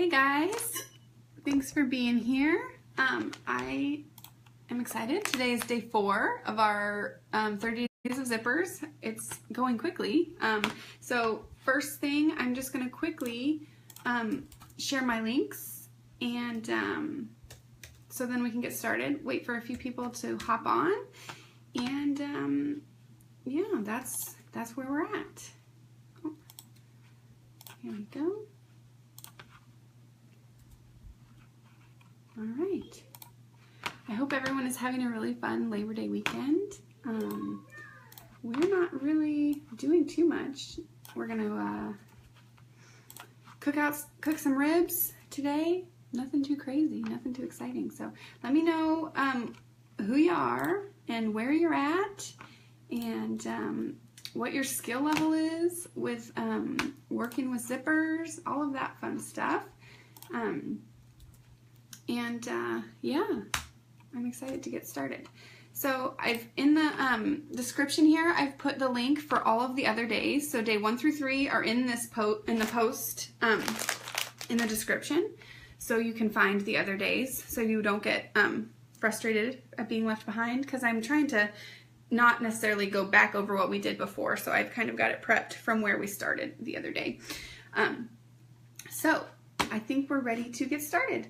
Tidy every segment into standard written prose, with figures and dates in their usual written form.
Hey guys, thanks for being here. I am excited. Today is day 4 of our 30 days of zippers. It's going quickly. So first thing, I'm just going to quickly share my links, and so then we can get started. Wait for a few people to hop on, and yeah, that's where we're at. Oh, here we go. All right. I hope everyone is having a really fun Labor Day weekend. We're not really doing too much. We're gonna cook some ribs today. Nothing too crazy, nothing too exciting. So let me know who you are and where you're at, and what your skill level is with working with zippers, all of that fun stuff. Yeah, I'm excited to get started. So I've, in the description here, I've put the link for all of the other days. So day 1 through 3 are in this in the description, so you can find the other days, so you don't get frustrated at being left behind, because I'm trying to not necessarily go back over what we did before. So I've kind of got it prepped from where we started the other day. So I think we're ready to get started.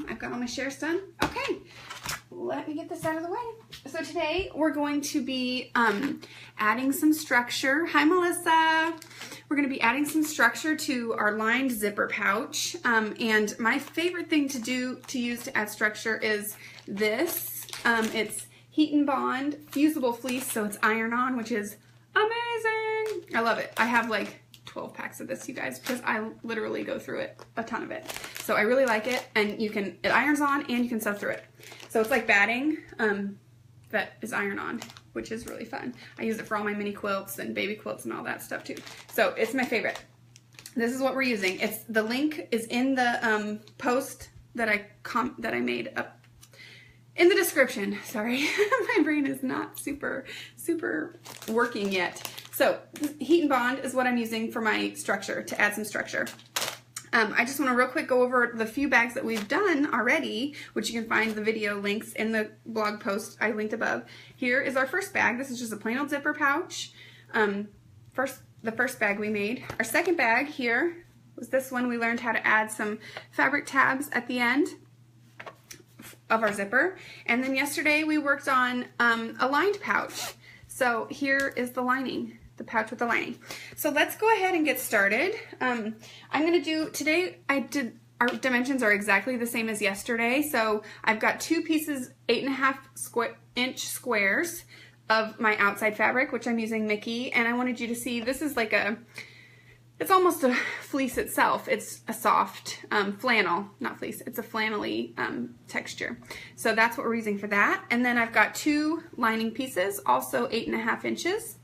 I've got all my shares done. Okay, let me get this out of the way. So today we're going to be adding some structure. Hi, Melissa. We're going to be adding some structure to our lined zipper pouch. And my favorite thing to use to add structure is this. It's Heat and Bond fusible fleece, so it's iron-on, which is amazing. I love it. I have like 12 packs of this, you guys, because I literally go through it, a ton of it. So I really like it, and it irons on and you can sew through it. So it's like batting that is iron on, which is really fun. I use it for all my mini quilts and baby quilts and all that stuff too. So it's my favorite. This is what we're using. The link is in the post that I made up in the description. Sorry, my brain is not super working yet. So Heat and Bond is what I'm using for my structure, to add some structure. I just want to real quick go over the few bags that we've done already, which you can find the video links in the blog post I linked above. Here is our first bag. This is just a plain old zipper pouch. The first bag we made. Our second bag here was this one. We learned how to add some fabric tabs at the end of our zipper. And then yesterday we worked on a lined pouch. So here is the lining, the pouch with the lining. So let's go ahead and get started. I'm going to do, today our dimensions are exactly the same as yesterday. So I've got 2 pieces, 8.5 inch squares of my outside fabric, which I'm using Mickey. And I wanted you to see, this is like it's almost a fleece itself. It's a soft flannel, not fleece. It's a flannelly texture. So that's what we're using for that. And then I've got 2 lining pieces, also 8.5 inches.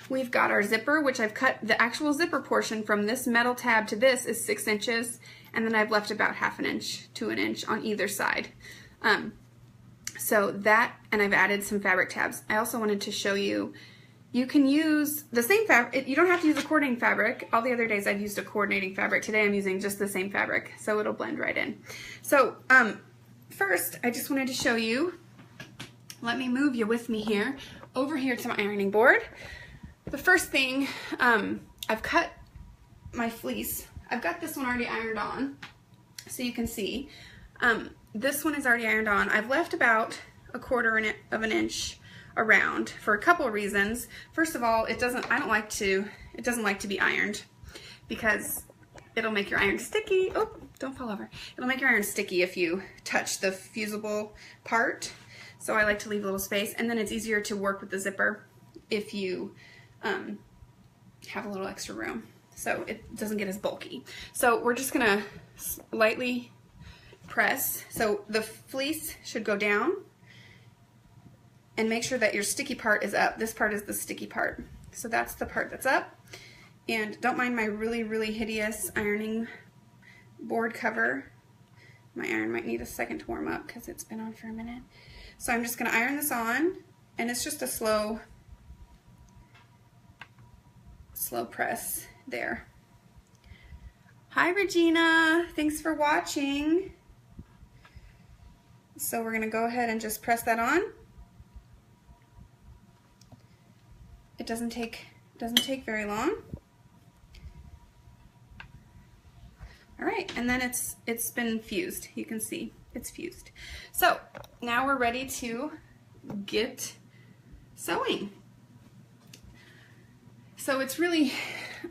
We've got our zipper, which I've cut the actual zipper portion from this metal tab to this is 6 inches. And then I've left about 1/2 inch to 1 inch on either side. So that, and I've added some fabric tabs. I also wanted to show you, you can use the same fabric. You don't have to use a coordinating fabric. All the other days I've used a coordinating fabric. Today I'm using just the same fabric, so it'll blend right in. So first, I just wanted to show you, let me move you with me here, over here to my ironing board. The first thing, I've cut my fleece. I've got this one already ironed on, so you can see. This one is already ironed on. I've left about 1/4 of an inch around for a couple of reasons. First of all, it doesn't like to be ironed, because it'll make your iron sticky. Oh, don't fall over. It'll make your iron sticky if you touch the fusible part. So I like to leave a little space, and then it's easier to work with the zipper if you have a little extra room, so it doesn't get as bulky. So we're just gonna lightly press. So the fleece should go down, and make sure that your sticky part is up. This part is the sticky part. So that's the part that's up. And don't mind my really hideous ironing board cover. My iron might need a second to warm up because it's been on for a minute. So I'm just gonna iron this on, and it's just a slow press there. Hi, Regina. Thanks for watching. So we're going to go ahead and just press that on. It doesn't take very long. All right, and then it's been fused. You can see it's fused. So now we're ready to get sewing. So it's really,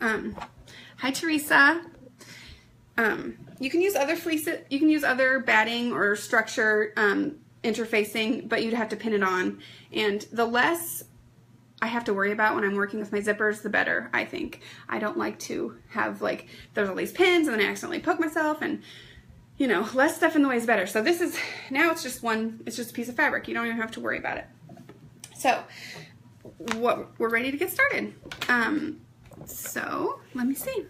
hi Teresa. You can use other fleece, you can use other batting or structure interfacing, but you'd have to pin it on. And the less I have to worry about when I'm working with my zippers, the better, I think. I don't like to have, like, there's all these pins and then I accidentally poke myself, and, you know, less stuff in the way is better. So this is, now it's just a piece of fabric. You don't even have to worry about it. So we're ready to get started. So let me see.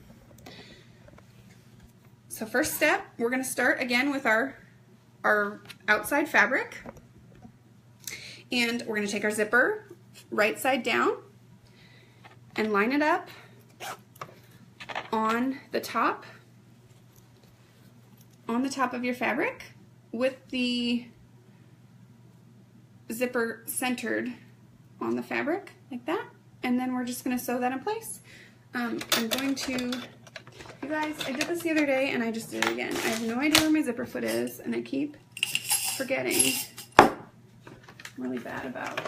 So first step, we're going to start again with our outside fabric, and we're going to take our zipper right side down and line it up on the top of your fabric with the zipper centered on the fabric like that, and then we're just going to sew that in place. I'm going to, you guys, I did this the other day and I just did it again. I have no idea where my zipper foot is and I keep forgetting. I'm really bad about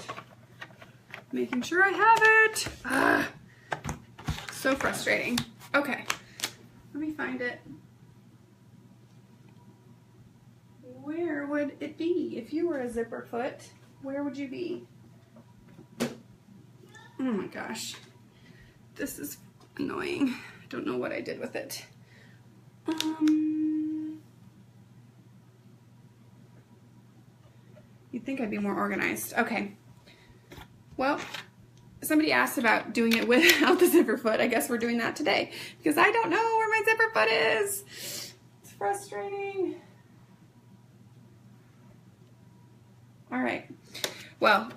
making sure I have it. So frustrating. Okay, let me find it. Where would it be? If you were a zipper foot, where would you be? Oh my gosh, this is annoying. I don't know what I did with it. You'd think I'd be more organized. Okay. Well, somebody asked about doing it without the zipper foot. I guess we're doing that today because I don't know where my zipper foot is. It's frustrating. All right. Well,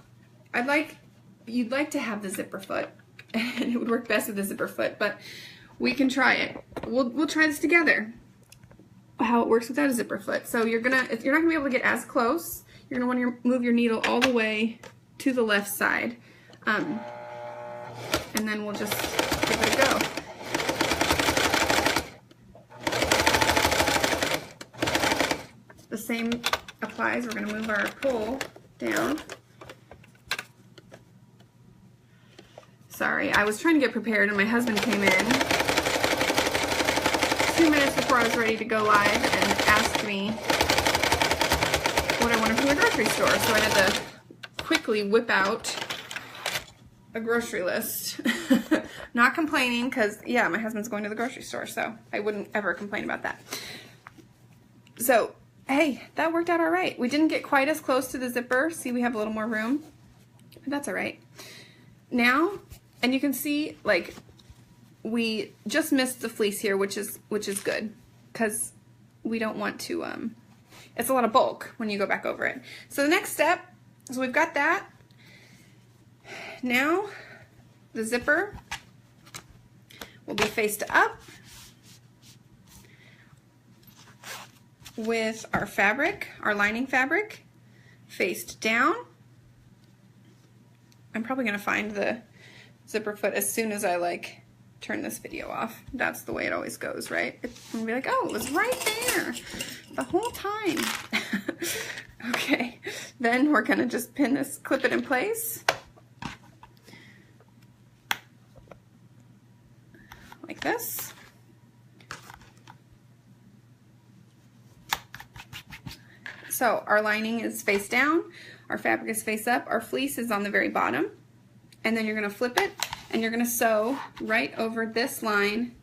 you'd like to have the zipper foot, and it would work best with the zipper foot, but we can try it. We'll try this together, how it works without a zipper foot. So you're not gonna be able to get as close. You're gonna want to move your needle all the way to the left side, and then we'll just give it a go. The same applies. We're going to move our pole down. Sorry, I was trying to get prepared and my husband came in 2 minutes before I was ready to go live and asked me what I wanted from the grocery store, so I had to quickly whip out a grocery list. Not complaining, because yeah, my husband's going to the grocery store, so I wouldn't ever complain about that. So hey, that worked out all right. We didn't get quite as close to the zipper. See, we have a little more room, but that's all right. Now, and you can see, like, we just missed the fleece here, which is good, because we don't want to, it's a lot of bulk when you go back over it. So the next step, so we've got that. Now the zipper will be faced up with our fabric, our lining fabric, faced down. I'm probably going to find the zipper foot as soon as I turn this video off. That's the way it always goes, right? It's going to be like, oh, it was right there the whole time. Okay, then we're going to just pin this, clip it in place. Like this. So our lining is face down, our fabric is face up, our fleece is on the very bottom, and then you're going to flip it and you're going to sew right over this line,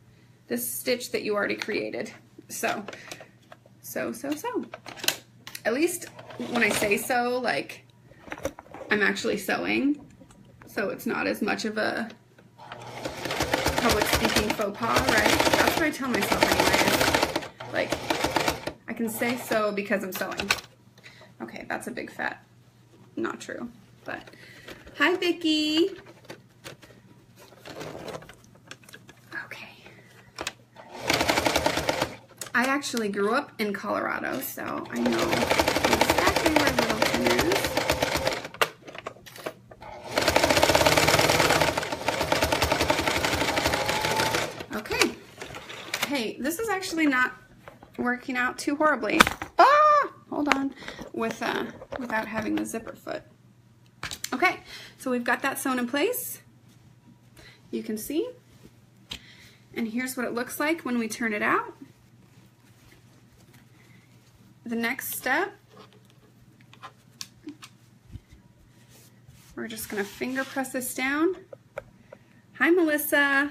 this stitch that you already created. So. At least when I say sew, like, I'm actually sewing, so it's not as much of a public speaking faux pas, right? That's what I tell myself anyways. Like, I can say so because I'm sewing. Okay, that's a big fat, not true, but hi Vicki. Okay. I actually grew up in Colorado, so I know exactly where Littleton is. Okay. Hey, this is actually not working out too horribly. Ah! Hold on. Without having the zipper foot. Okay, so we've got that sewn in place. You can see. And here's what it looks like when we turn it out. The next step, we're just going to finger press this down. Hi, Melissa.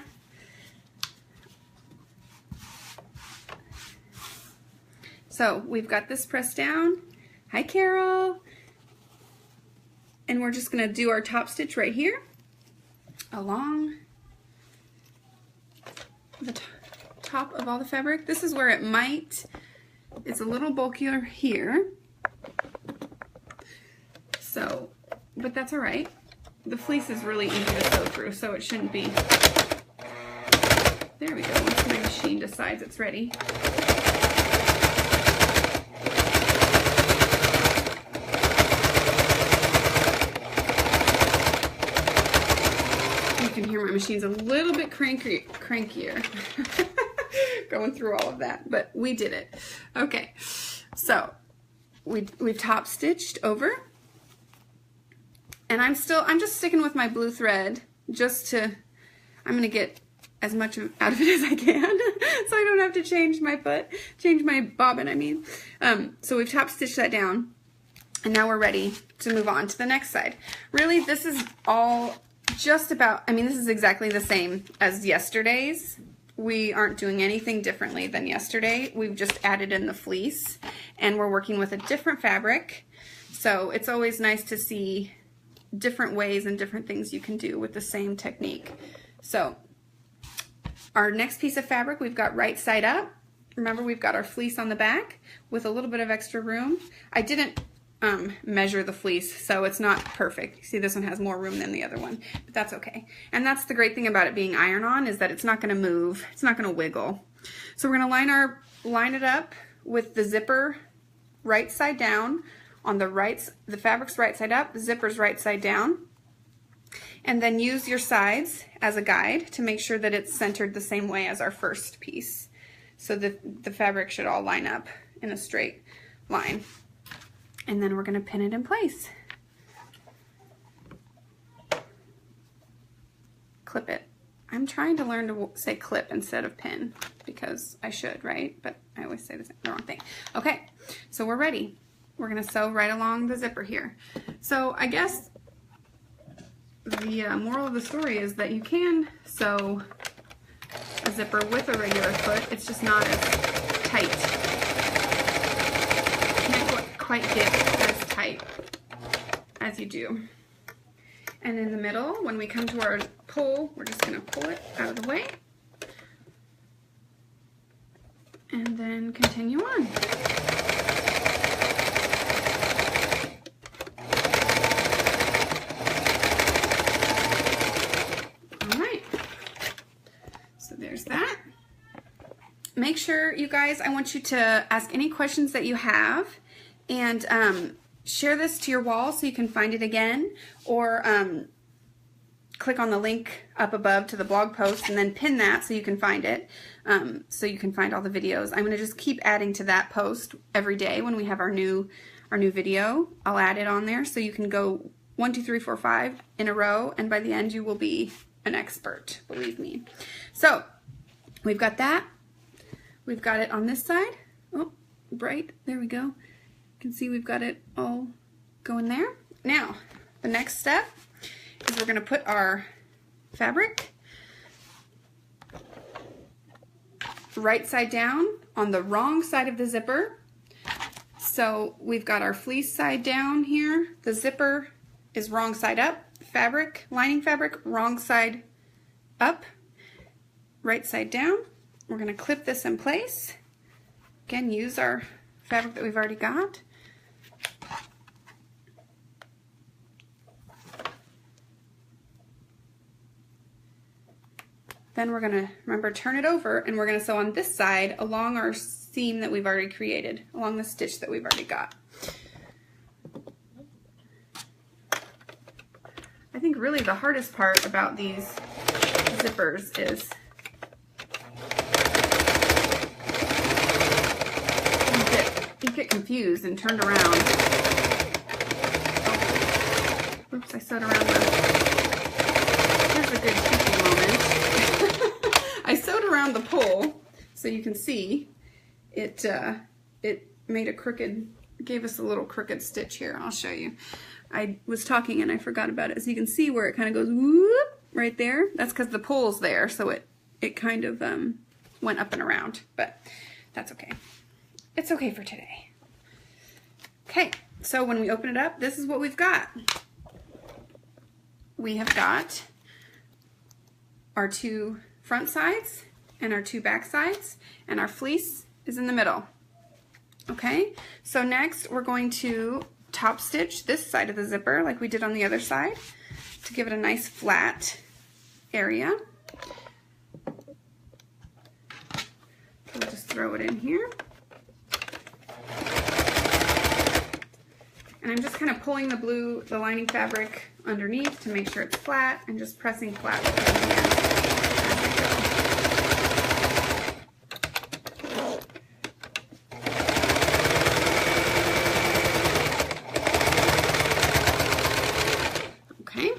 So we've got this pressed down. Hi, Carol. And we're just going to do our top stitch right here along the top of all the fabric. This is where it might, it's a little bulkier here. So, but that's all right. The fleece is really easy to sew through, so it shouldn't be. There we go, once my machine decides it's ready. You can hear my machine's a little bit crankier. Going through all of that, but we did it. Okay, so we've top stitched over, and I'm just sticking with my blue thread just to, I'm gonna get as much out of it as I can so I don't have to change my bobbin, I mean. So we've top stitched that down, and now we're ready to move on to the next side. Really, this is all just about, I mean, this is exactly the same as yesterday's. We aren't doing anything differently than yesterday. We've just added in the fleece, and we're working with a different fabric. So it's always nice to see different ways and different things you can do with the same technique. So our next piece of fabric, we've got right side up. Remember, we've got our fleece on the back with a little bit of extra room. I didn't measure the fleece, so it's not perfect. You see, this one has more room than the other one, but that's okay. And that's the great thing about it being iron-on, is that it's not going to move, it's not going to wiggle. So we're going to line it up with the zipper right side down on the fabric's right side up, the zipper's right side down, and then use your sides as a guide to make sure that it's centered the same way as our first piece, so that the fabric should all line up in a straight line. And then we're going to pin it in place. Clip it. I'm trying to learn to say clip instead of pin, because I should, right? But I always say the wrong thing. Okay, so we're ready. We're going to sew right along the zipper here. So I guess the moral of the story is that you can sew a zipper with a regular foot. It's just not as tight. Quite get as tight as you do. And in the middle, when we come to our pull, we're just going to pull it out of the way and then continue on. All right, so there's that. Make sure, you guys, I want you to ask any questions that you have, and share this to your wall so you can find it again, or click on the link up above to the blog post and then pin that so you can find it, so you can find all the videos. I'm going to just keep adding to that post every day when we have our new video. I'll add it on there so you can go 1, 2, 3, 4, 5 in a row, and by the end you will be an expert, believe me. So we've got that. We've got it on this side. Oh, bright. There we go. You can see we've got it all going there. Now, the next step is we're going to put our fabric right side down on the wrong side of the zipper. So we've got our fleece side down here. The zipper is wrong side up. Fabric, lining fabric, wrong side up, right side down. We're going to clip this in place. Again, use our fabric that we've already got. Then we're going to, remember, turn it over, and we're going to sew on this side along our seam that we've already created, along the stitch that we've already got. I think really the hardest part about these zippers is you get confused and turned around. Oh, oops, I sewed around here's a good teaching moment. I sewed around the pole so you can see it made a crooked, gave us a little crooked stitch here. I'll show you. I was talking and I forgot about it. So you can see where it kind of goes whoop right there. That's because the pole's there, so it kind of went up and around, but that's okay. It's okay for today. Okay, so when we open it up, this is what we've got. We have got our 2 front sides and our 2 back sides, and our fleece is in the middle. Okay, so next we're going to top stitch this side of the zipper like we did on the other side to give it a nice flat area. We'll just throw it in here. And I'm just kind of pulling the lining fabric underneath to make sure it's flat and just pressing flat with my hand as I go. Okay.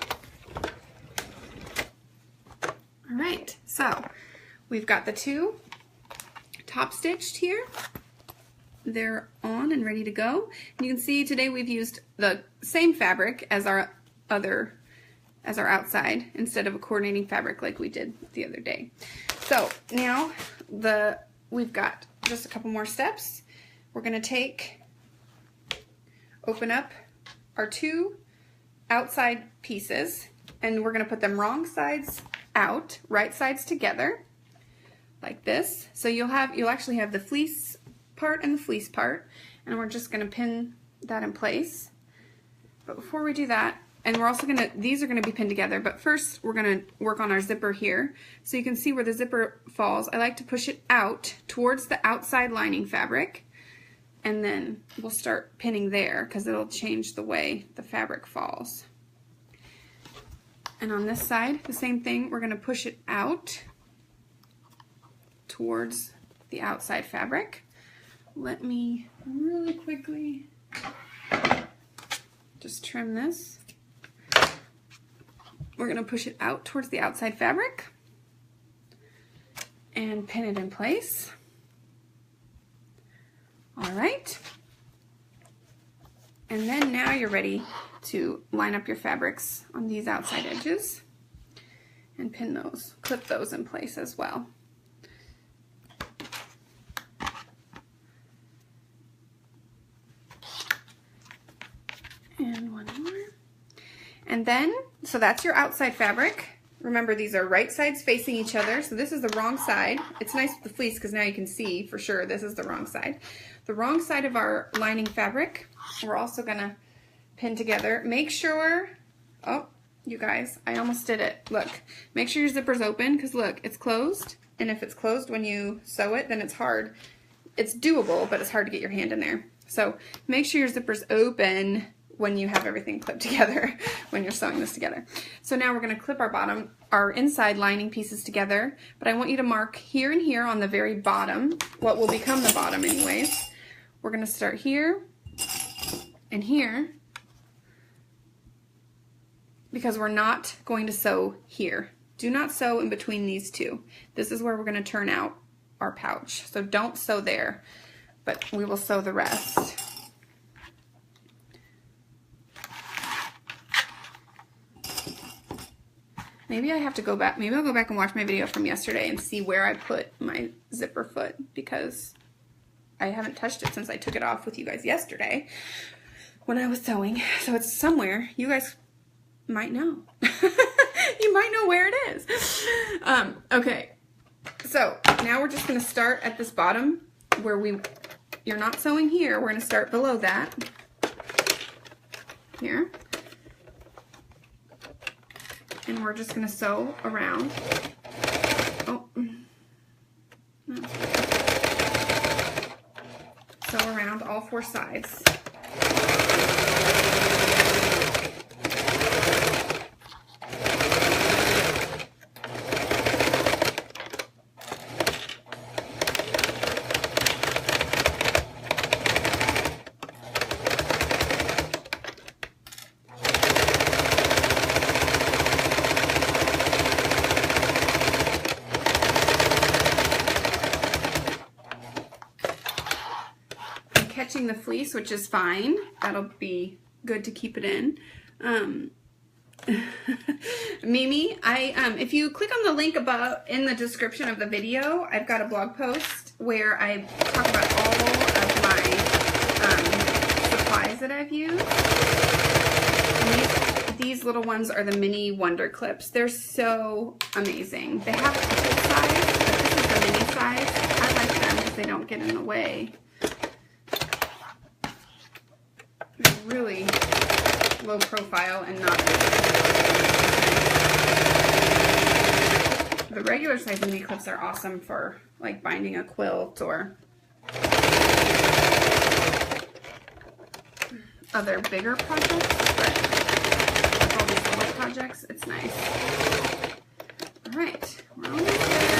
All right, so we've got the 2 top stitched here. They're on and ready to go. And you can see today we've used the same fabric as our outside instead of a coordinating fabric like we did the other day. So now we've got just a couple more steps. We're going to open up our 2 outside pieces, and we're going to put them wrong sides out, right sides together like this. So you'll actually have the fleece part and the fleece part, and we're just going to pin that in place. But before we do that, and we're also these are going to be pinned together, but first we're going to work on our zipper here. So you can see where the zipper falls. I like to push it out towards the outside lining fabric, and then we'll start pinning there because it'll change the way the fabric falls. And on this side, the same thing, we're going to push it out towards the outside fabric. Let me really quickly just trim this. We're going to push it out towards the outside fabric and pin it in place. All right. And then now you're ready to line up your fabrics on these outside edges and pin those, clip those in place as well. And one more. And then, so that's your outside fabric. Remember, these are right sides facing each other, so this is the wrong side. It's nice with the fleece because now you can see for sure this is the wrong side. The wrong side of our lining fabric, we're also gonna pin together. Make sure, oh, you guys, I almost did it. Look, make sure your zipper's open because look, it's closed. And if it's closed when you sew it, then it's hard. It's doable, but it's hard to get your hand in there. So make sure your zipper's open when you have everything clipped together when you're sewing this together. So now we're going to clip our inside lining pieces together, but I want you to mark here and here on the very bottom, what will become the bottom anyways. We're going to start here and here because we're not going to sew here. Do not sew in between these two. This is where we're going to turn out our pouch. So don't sew there, but we will sew the rest. Maybe I have to go back, maybe I'll go back and watch my video from yesterday and see where I put my zipper foot because I haven't touched it since I took it off with you guys yesterday when I was sewing. So it's somewhere. You guys might know. You might know where it is. Okay, so now we're just going to start at this bottom where you're not sewing here. We're going to start below that. Here. And we're just going to sew around. Oh. 4 sides. Catching the fleece, which is fine. That'll be good to keep it in. Mimi, if you click on the link above in the description of the video, I've got a blog post where I talk about all of my supplies that I've used. And these little ones are the mini Wonder Clips. They're so amazing. They have a full size, but this is the mini size. I like them because they don't get in the way. Really low profile and not the regular size mini clips are awesome for like binding a quilt or other bigger projects, but for all these little projects, it's nice. All right, we're almost there.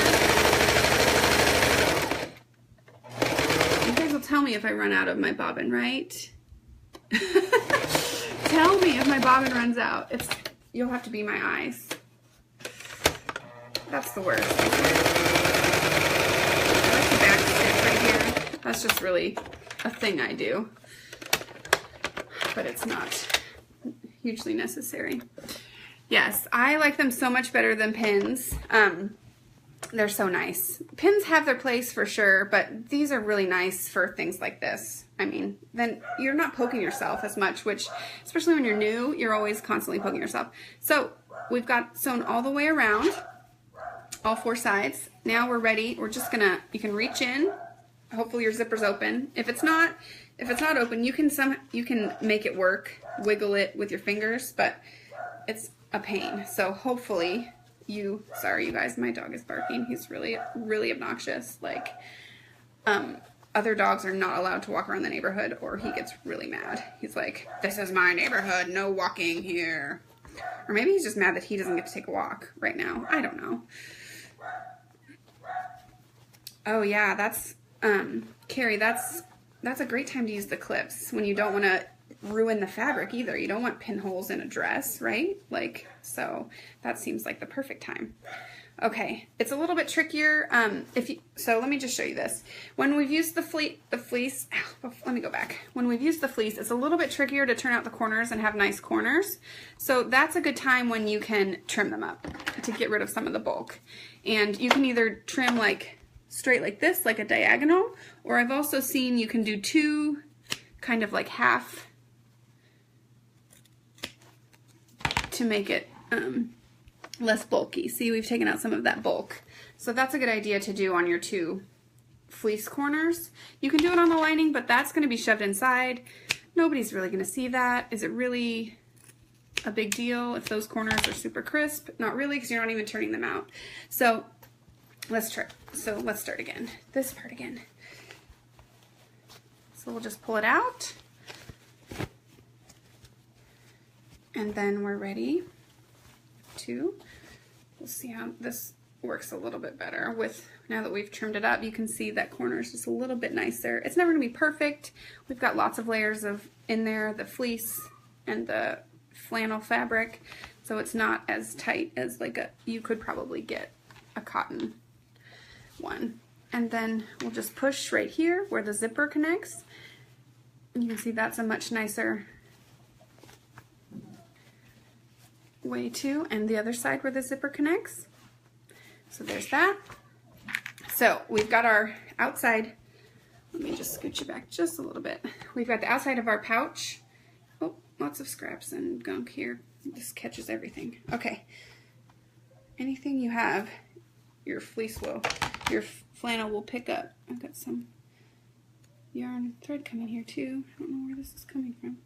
You guys will tell me if I run out of my bobbin, right? Tell me if my bobbin runs out. You'll have to be my eyes. That's the worst. I like the back stitch right here. That's just really a thing I do, but it's not hugely necessary. Yes, I like them so much better than pins. They're so nice. Pins have their place for sure, but these are really nice for things like this. I mean, then you're not poking yourself as much, which, especially when you're new, you're always constantly poking yourself. So we've got sewn all the way around, all 4 sides. Now we're ready. We're just gonna, you can reach in. Hopefully your zipper's open. If it's not open, you can make it work, wiggle it with your fingers, but it's a pain. So hopefully sorry you guys, my dog is barking. He's really, really obnoxious. Like, other dogs are not allowed to walk around the neighborhood or he gets really mad. He's like, this is my neighborhood, no walking here. Or maybe he's just mad that he doesn't get to take a walk right now. I don't know. Oh yeah, that's, Carrie, that's a great time to use the clips when you don't want to ruin the fabric either. You don't want pinholes in a dress, right? Like, so that seems like the perfect time. Okay, it's a little bit trickier. So let me just show you this. When we've used the fleece, let me go back. When we've used the fleece, it's a little bit trickier to turn out the corners and have nice corners. So that's a good time when you can trim them up to get rid of some of the bulk. And you can either trim like straight like this, like a diagonal, or I've also seen you can do 2 kind of like half to make it less bulky. See, we've taken out some of that bulk. So that's a good idea to do on your 2 fleece corners. You can do it on the lining, but that's going to be shoved inside. Nobody's really going to see that. Is it really a big deal if those corners are super crisp? Not really, because you're not even turning them out. So let's try. So let's start again. This part again. So we'll just pull it out. And then we're ready to, we'll see how this works a little bit better with, now that we've trimmed it up, you can see that corner is just a little bit nicer. It's never gonna be perfect. We've got lots of layers in there, the fleece and the flannel fabric, so it's not as tight as you could probably get a cotton one. And then we'll just push right here where the zipper connects. And you can see that's a much nicer way too, and the other side where the zipper connects. So there's that. So we've got our outside, let me just scoot you back just a little bit. We've got the outside of our pouch. Oh, lots of scraps and gunk here. This catches everything. Okay. Anything you have, your flannel will pick up. I've got some yarn thread coming here too. I don't know where this is coming from.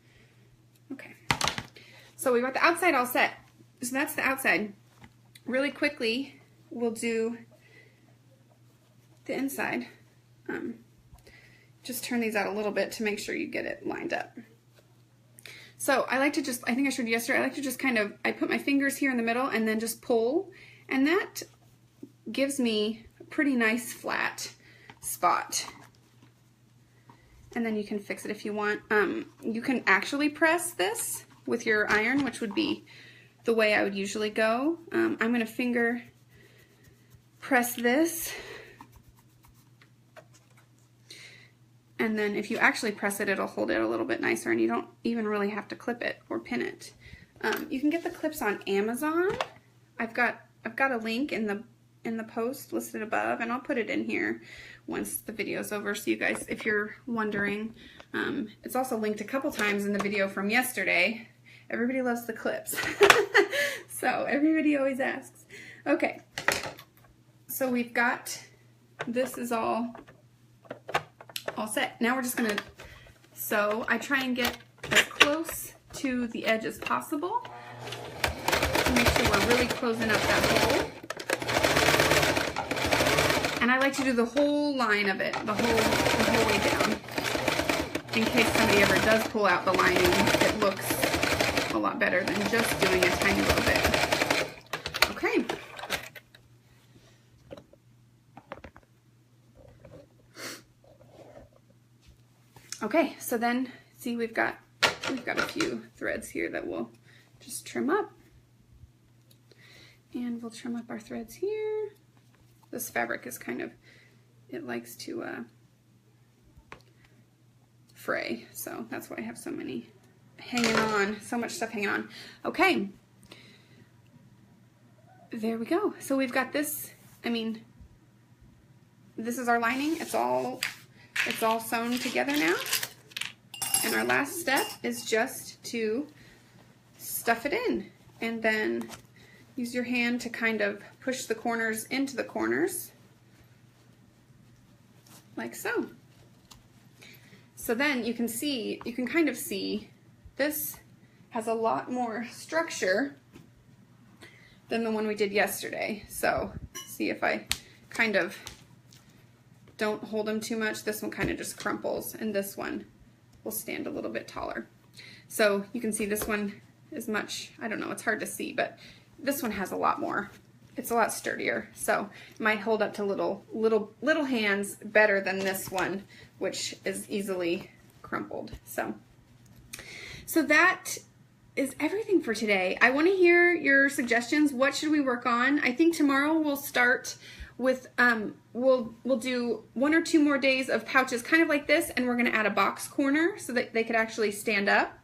Okay. So we've got the outside all set. So that's the outside. Really quickly, we'll do the inside. just turn these out a little bit to make sure you get it lined up. So I like to just, I think I showed you yesterday, I like to just kind of, I put my fingers here in the middle and then just pull, and that gives me a pretty nice flat spot. And then you can fix it if you want. You can actually press this with your iron, which would be the way I would usually go. I'm going to finger press this. And then if you actually press it, it'll hold it a little bit nicer, and you don't even really have to clip it or pin it. You can get the clips on Amazon. I've got a link in the post listed above, and I'll put it in here once the video's over, so you guys, if you're wondering. It's also linked a couple times in the video from yesterday. Everybody loves the clips. So everybody always asks. Okay, so we've got, this is all set. Now we're just gonna sew. I try and get as close to the edge as possible to make sure we're really closing up that hole. And I like to do the whole line of it, the whole way down, in case somebody ever does pull out the lining. It looks a lot better than just doing a tiny little bit. Okay. Okay, so then, see, we've got a few threads here that we'll just trim up. And we'll trim up our threads here. This fabric is kind of, it likes to fray, so that's why I have so many hanging on, so much stuff hanging on. Okay, there we go. So we've got this, I mean, this is our lining. It's all sewn together now. And our last step is just to stuff it in, and then use your hand to kind of push the corners into the corners, like so. So then you can see, you can kind of see, this has a lot more structure than the one we did yesterday. So see, if I kind of don't hold them too much, this one kind of just crumples, and this one will stand a little bit taller. So you can see this one is much, I don't know, it's hard to see, but this one has a lot more. It's a lot sturdier, so it might hold up to little hands better than this one, which is easily crumpled. So that is everything for today. I want to hear your suggestions. What should we work on? I think tomorrow we'll start with we'll do 1 or 2 more days of pouches kind of like this, and we're going to add a box corner so that they could actually stand up,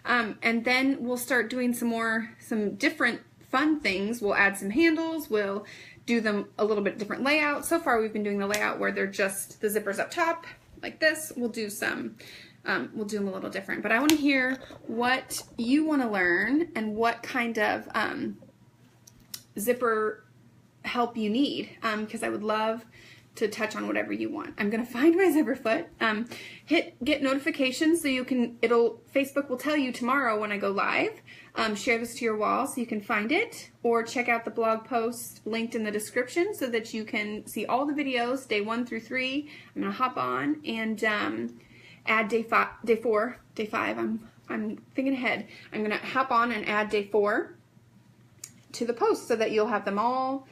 and then we'll start doing some different fun things. We'll add some handles, we'll do them a little bit different layout. So far we've been doing the layout where they're just the zippers up top like this. We'll do some we'll do them a little different, but I want to hear what you want to learn and what kind of zipper help you need, because I would love to touch on whatever you want. I'm gonna find my zipper foot. Hit get notifications so you can, Facebook will tell you tomorrow when I go live. Share this to your wall so you can find it, or check out the blog post linked in the description so that you can see all the videos, day 1 through 3. I'm gonna hop on and add day 4, day 5. I'm thinking ahead. I'm gonna hop on and add day 4 to the post so that you'll have them all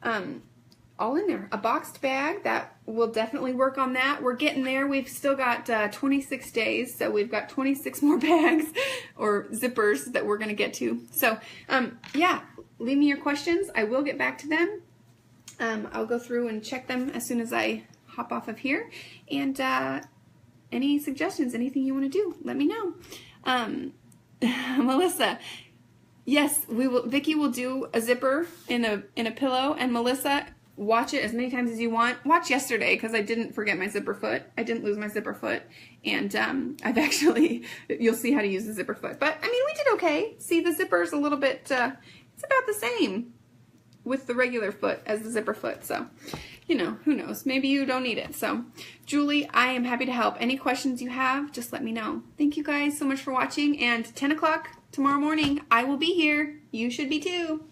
in there. A boxed bag, that will definitely work on that. We're getting there. We've still got 26 days, so we've got 26 more bags or zippers that we're going to get to. So yeah, leave me your questions. I will get back to them. I'll go through and check them as soon as I hop off of here. And any suggestions, anything you want to do, let me know. Melissa, yes, we will. Vicki will do a zipper in a pillow, and Melissa, watch it as many times as you want. Watch yesterday, because I didn't forget my zipper foot. I didn't lose my zipper foot, and I've actually, you'll see how to use the zipper foot. But I mean, we did okay. See, the zipper's a little bit, it's about the same with the regular foot as the zipper foot. So, you know, who knows? Maybe you don't need it. So, Julie, I am happy to help. Any questions you have, just let me know. Thank you guys so much for watching, and 10 o'clock tomorrow morning, I will be here. You should be too.